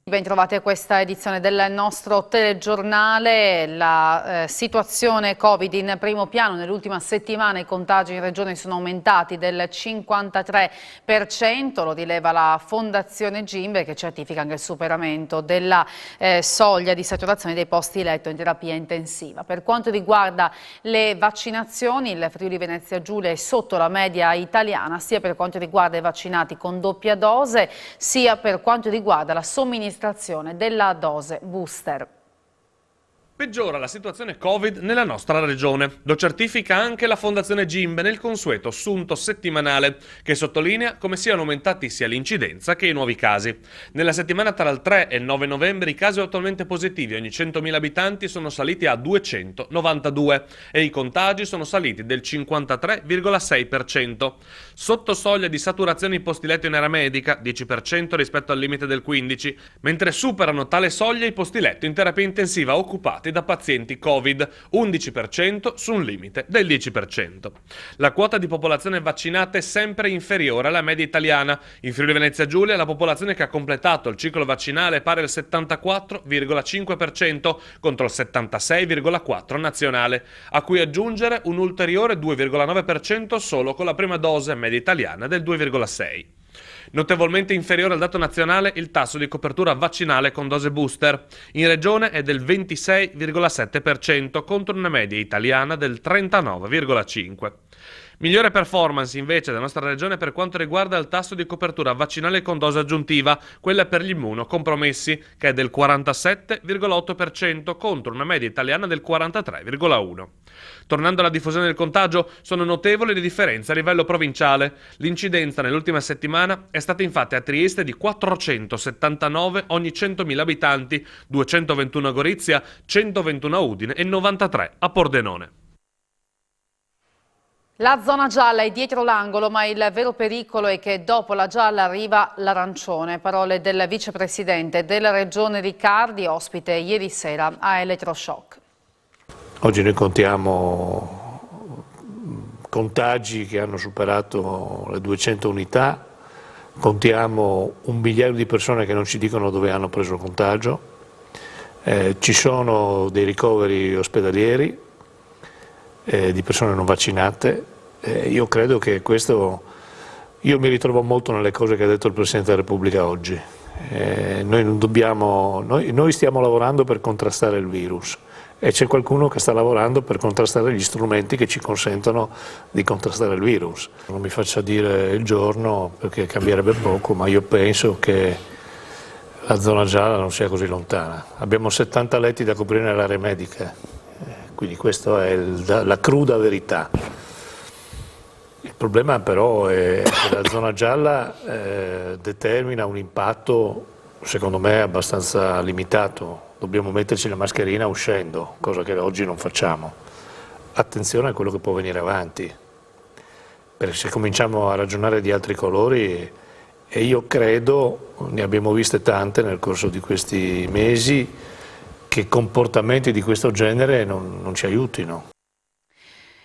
Bentrovati a questa edizione del nostro telegiornale. La situazione Covid in primo piano. Nell'ultima settimana i contagi in regione sono aumentati del 53%, lo rileva la Fondazione Gimbe, che certifica anche il superamento della soglia di saturazione dei posti letto in terapia intensiva. Per quanto riguarda le vaccinazioni, il Friuli Venezia Giulia è sotto la media italiana, sia per quanto riguarda i vaccinati con doppia dose, sia per quanto riguarda la somministrazione della dose booster. Peggiora la situazione Covid nella nostra regione. Lo certifica anche la Fondazione Gimbe nel consueto assunto settimanale, che sottolinea come siano aumentati sia l'incidenza che i nuovi casi. Nella settimana tra il 3 e il 9 novembre i casi attualmente positivi ogni 100.000 abitanti sono saliti a 292 e i contagi sono saliti del 53,6%. Sotto soglia di saturazione i posti letto in area medica, 10% rispetto al limite del 15%, mentre superano tale soglia i posti letto in terapia intensiva occupati da pazienti Covid, 11% su un limite del 10%. La quota di popolazione vaccinata è sempre inferiore alla media italiana. In Friuli Venezia Giulia la popolazione che ha completato il ciclo vaccinale è pari al 74,5% contro il 76,4% nazionale, a cui aggiungere un ulteriore 2,9% solo con la prima dose media italiana del 2,6%. Notevolmente inferiore al dato nazionale il tasso di copertura vaccinale con dose booster. In regione è del 26,7% contro una media italiana del 39,5%. Migliore performance invece della nostra regione per quanto riguarda il tasso di copertura vaccinale con dose aggiuntiva, quella per gli immunocompromessi, che è del 47,8% contro una media italiana del 43,1%. Tornando alla diffusione del contagio, sono notevoli le differenze a livello provinciale. L'incidenza nell'ultima settimana è stata infatti a Trieste di 479 ogni 100.000 abitanti, 221 a Gorizia, 121 a Udine e 93 a Pordenone. La zona gialla è dietro l'angolo, ma il vero pericolo è che dopo la gialla arriva l'arancione. Parole del vicepresidente della regione Riccardi, ospite ieri sera a Elettroshock. Oggi noi contiamo contagi che hanno superato le 200 unità, contiamo 1 migliaio di persone che non ci dicono dove hanno preso il contagio, ci sono dei ricoveri ospedalieri, di persone non vaccinate. Io credo che questo, io mi ritrovo molto nelle cose che ha detto il Presidente della Repubblica oggi. Noi non dobbiamo, noi stiamo lavorando per contrastare il virus e c'è qualcuno che sta lavorando per contrastare gli strumenti che ci consentono di contrastare il virus. Non mi faccia dire il giorno perché cambierebbe poco, ma io penso che la zona gialla non sia così lontana. Abbiamo 70 letti da coprire nelle aree mediche. Quindi questa è la cruda verità. Il problema però è che la zona gialla determina un impatto, secondo me, abbastanza limitato. Dobbiamo metterci la mascherina uscendo, cosa che oggi non facciamo. Attenzione a quello che può venire avanti, perché se cominciamo a ragionare di altri colori, e io credo, ne abbiamo viste tante nel corso di questi mesi, che comportamenti di questo genere non ci aiutino.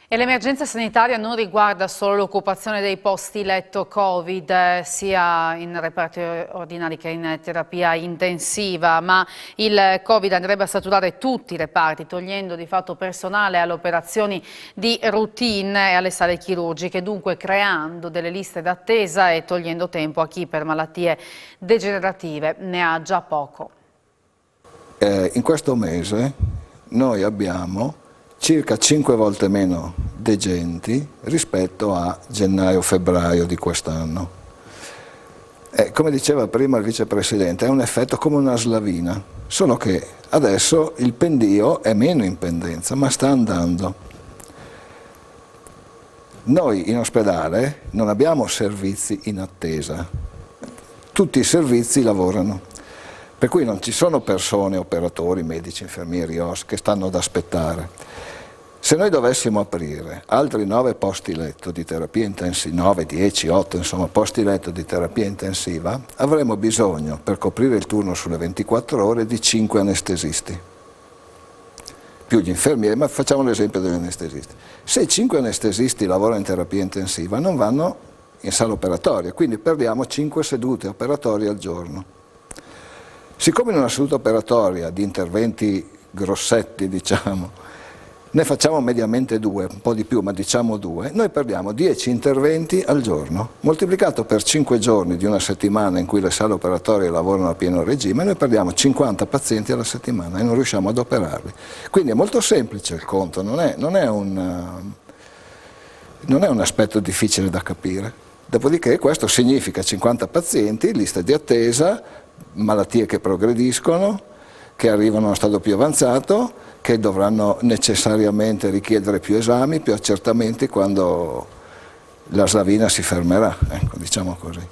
E l'emergenza sanitaria non riguarda solo l'occupazione dei posti letto Covid, sia in reparti ordinari che in terapia intensiva, ma il Covid andrebbe a saturare tutti i reparti, togliendo di fatto personale alle operazioni di routine e alle sale chirurgiche, dunque creando delle liste d'attesa e togliendo tempo a chi per malattie degenerative ne ha già poco. In questo mese noi abbiamo circa 5 volte meno degenti rispetto a gennaio-febbraio di quest'anno. Come diceva prima il vicepresidente, è un effetto come una slavina, solo che adesso il pendio è meno in pendenza, ma sta andando. Noi in ospedale non abbiamo servizi in attesa, tutti i servizi lavorano. Per cui non ci sono persone, operatori, medici, infermieri, OS che stanno ad aspettare. Se noi dovessimo aprire altri 9 posti letto di terapia intensiva, 9, 10, 8, insomma posti letto di terapia intensiva, avremo bisogno per coprire il turno sulle 24 ore di 5 anestesisti. Più gli infermieri, ma facciamo l'esempio degli anestesisti. Se 5 anestesisti lavorano in terapia intensiva non vanno in sala operatoria, quindi perdiamo 5 sedute operatorie al giorno. Siccome in una seduta operatoria di interventi grossetti, diciamo, ne facciamo mediamente 2, un po' di più, ma diciamo 2, noi perdiamo 10 interventi al giorno, moltiplicato per 5 giorni di una settimana in cui le sale operatorie lavorano a pieno regime, noi perdiamo 50 pazienti alla settimana e non riusciamo ad operarli. Quindi è molto semplice il conto, non è un aspetto difficile da capire. Dopodiché questo significa 50 pazienti, liste di attesa, malattie che progrediscono, che arrivano a uno stadio più avanzato, che dovranno necessariamente richiedere più esami, più accertamenti quando la slavina si fermerà, ecco, diciamo così.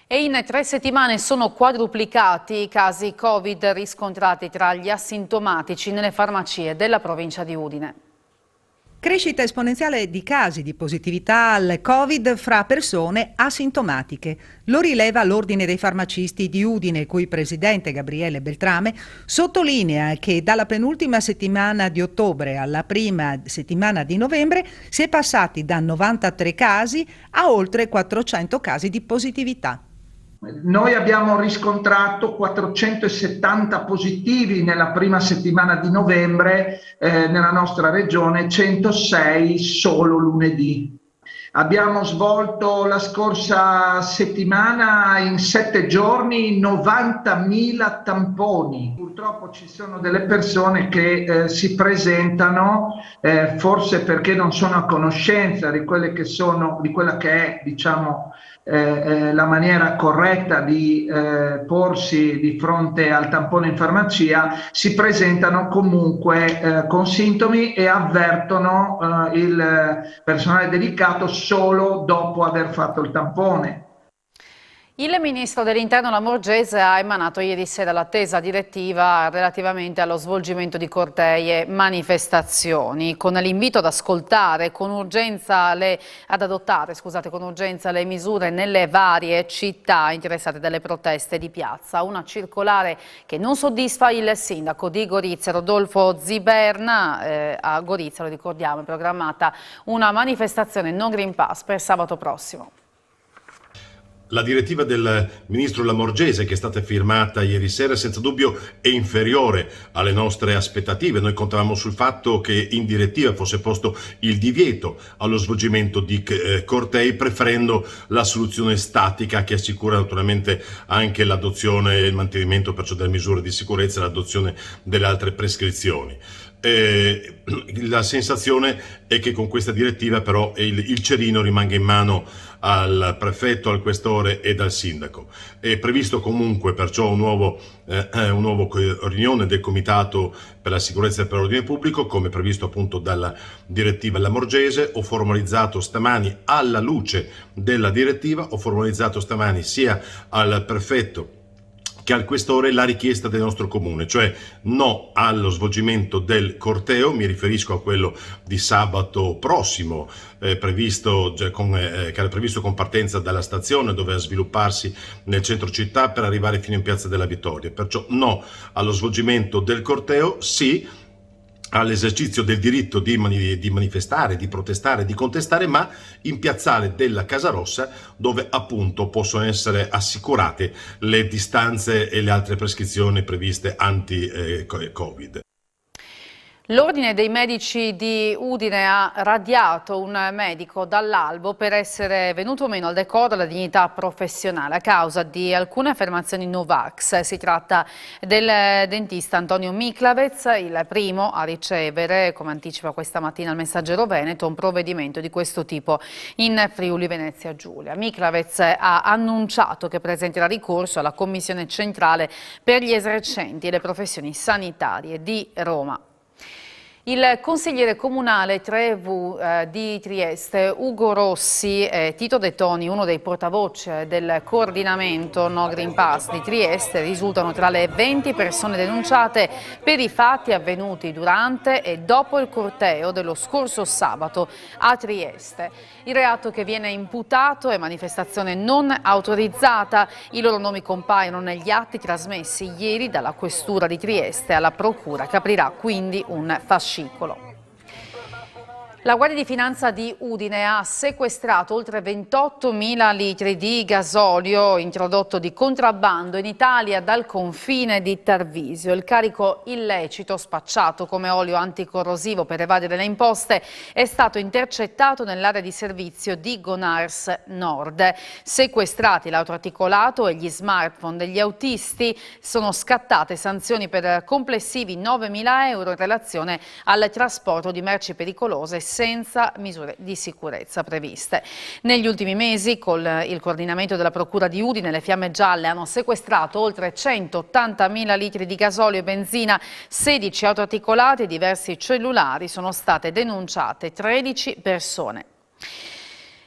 E in 3 settimane sono quadruplicati i casi Covid riscontrati tra gli asintomatici nelle farmacie della provincia di Udine. Crescita esponenziale di casi di positività al Covid fra persone asintomatiche. Lo rileva l'Ordine dei farmacisti di Udine, il cui presidente Gabriele Beltrame sottolinea che dalla penultima settimana di ottobre alla prima settimana di novembre si è passati da 93 casi a oltre 400 casi di positività. Noi abbiamo riscontrato 470 positivi nella prima settimana di novembre nella nostra regione, 106 solo lunedì. Abbiamo svolto la scorsa settimana in 7 giorni 90.000 tamponi. Purtroppo ci sono delle persone che si presentano forse perché non sono a conoscenza di quella che è, diciamo, la maniera corretta di porsi di fronte al tampone in farmacia, si presentano comunque con sintomi e avvertono il personale dedicato solo dopo aver fatto il tampone. Il ministro dell'Interno Lamorgese ha emanato ieri sera l'attesa direttiva relativamente allo svolgimento di cortei e manifestazioni, con l'invito ad ascoltare ad adottare con urgenza le misure nelle varie città interessate dalle proteste di piazza. Una circolare che non soddisfa il sindaco di Gorizia, Rodolfo Ziberna. A Gorizia, lo ricordiamo, è programmata una manifestazione non Green Pass per sabato prossimo. La direttiva del ministro Lamorgese, che è stata firmata ieri sera, senza dubbio è inferiore alle nostre aspettative. Noi contavamo sul fatto che in direttiva fosse posto il divieto allo svolgimento di cortei, preferendo la soluzione statica, che assicura naturalmente anche l'adozione e il mantenimento perciò delle misure di sicurezza e l'adozione delle altre prescrizioni. La sensazione è che con questa direttiva però il cerino rimanga in mano al prefetto, al questore ed al sindaco. È previsto comunque perciò un nuovo riunione del Comitato per la sicurezza e per l'ordine pubblico, come previsto appunto dalla direttiva Lamorgese. Ho formalizzato stamani, alla luce della direttiva, sia al prefetto che al questore la richiesta del nostro comune, cioè no allo svolgimento del corteo. Mi riferisco a quello di sabato prossimo, che era previsto con partenza dalla stazione, doveva svilupparsi nel centro città per arrivare fino in Piazza della Vittoria. Perciò no allo svolgimento del corteo, sì all'esercizio del diritto di manifestare, di protestare, di contestare, ma in piazzale della Casa Rossa, dove appunto possono essere assicurate le distanze e le altre prescrizioni previste anti-Covid. L'Ordine dei Medici di Udine ha radiato un medico dall'albo per essere venuto meno al decoro e alla dignità professionale a causa di alcune affermazioni Novax. Si tratta del dentista Antonio Miklavec, il primo a ricevere, come anticipa questa mattina il Messaggero Veneto, un provvedimento di questo tipo in Friuli Venezia Giulia. Miklavec ha annunciato che presenterà ricorso alla Commissione Centrale per gli esercenti e le professioni sanitarie di Roma. Il consigliere comunale Trevu di Trieste, Ugo Rossi e Tito De Toni, uno dei portavoce del coordinamento No Green Pass di Trieste, risultano tra le 20 persone denunciate per i fatti avvenuti durante e dopo il corteo dello scorso sabato a Trieste. Il reato che viene imputato è manifestazione non autorizzata. I loro nomi compaiono negli atti trasmessi ieri dalla Questura di Trieste alla Procura, che aprirà quindi un fascicolo. La Guardia di Finanza di Udine ha sequestrato oltre 28.000 litri di gasolio introdotto di contrabbando in Italia dal confine di Tarvisio. Il carico illecito, spacciato come olio anticorrosivo per evadere le imposte, è stato intercettato nell'area di servizio di Gonars Nord. Sequestrati l'autoarticolato e gli smartphone degli autisti, sono scattate sanzioni per complessivi 9.000 euro in relazione al trasporto di merci pericolose senza misure di sicurezza previste. Negli ultimi mesi, con il coordinamento della Procura di Udine, le Fiamme Gialle hanno sequestrato oltre 180.000 litri di gasolio e benzina, 16 autoarticolati e diversi cellulari. Sono state denunciate 13 persone.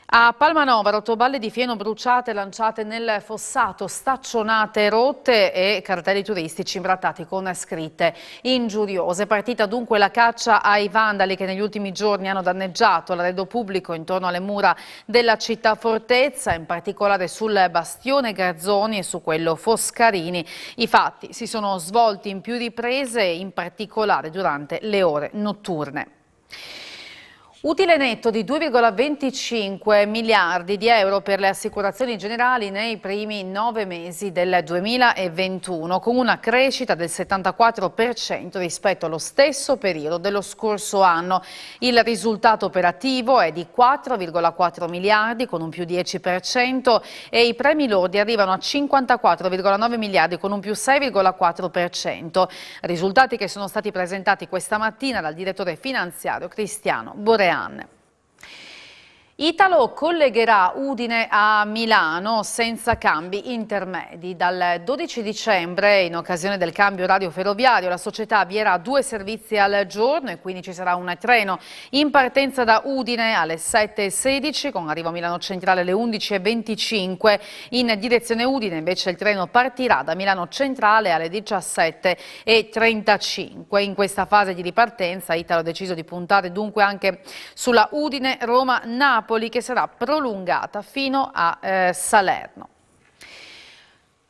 A Palmanova, rotoballe di fieno bruciate lanciate nel fossato, staccionate rotte e cartelli turistici imbrattati con scritte ingiuriose. Partita dunque la caccia ai vandali che negli ultimi giorni hanno danneggiato l'arredo pubblico intorno alle mura della città fortezza, in particolare sul bastione Garzoni e su quello Foscarini. I fatti si sono svolti in più riprese, in particolare durante le ore notturne. Utile netto di 2,25 miliardi di euro per le assicurazioni generali nei primi 9 mesi del 2021, con una crescita del 74% rispetto allo stesso periodo dello scorso anno. Il risultato operativo è di 4,4 miliardi con un più 10% e i premi lordi arrivano a 54,9 miliardi con un più 6,4%. Risultati che sono stati presentati questa mattina dal direttore finanziario Cristiano Borean. Italo collegherà Udine a Milano senza cambi intermedi. Dal 12 dicembre, in occasione del cambio orario ferroviario, la società avvierà 2 servizi al giorno e quindi ci sarà un treno in partenza da Udine alle 7:16 con arrivo a Milano Centrale alle 11:25. In direzione Udine invece il treno partirà da Milano Centrale alle 17:35. In questa fase di ripartenza Italo ha deciso di puntare dunque anche sulla Udine-Roma-Napoli, che sarà prolungata fino a Salerno.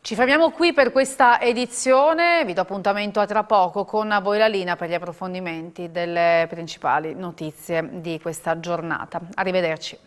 Ci fermiamo qui per questa edizione, vi do appuntamento a tra poco con A voi la linea per gli approfondimenti delle principali notizie di questa giornata. Arrivederci.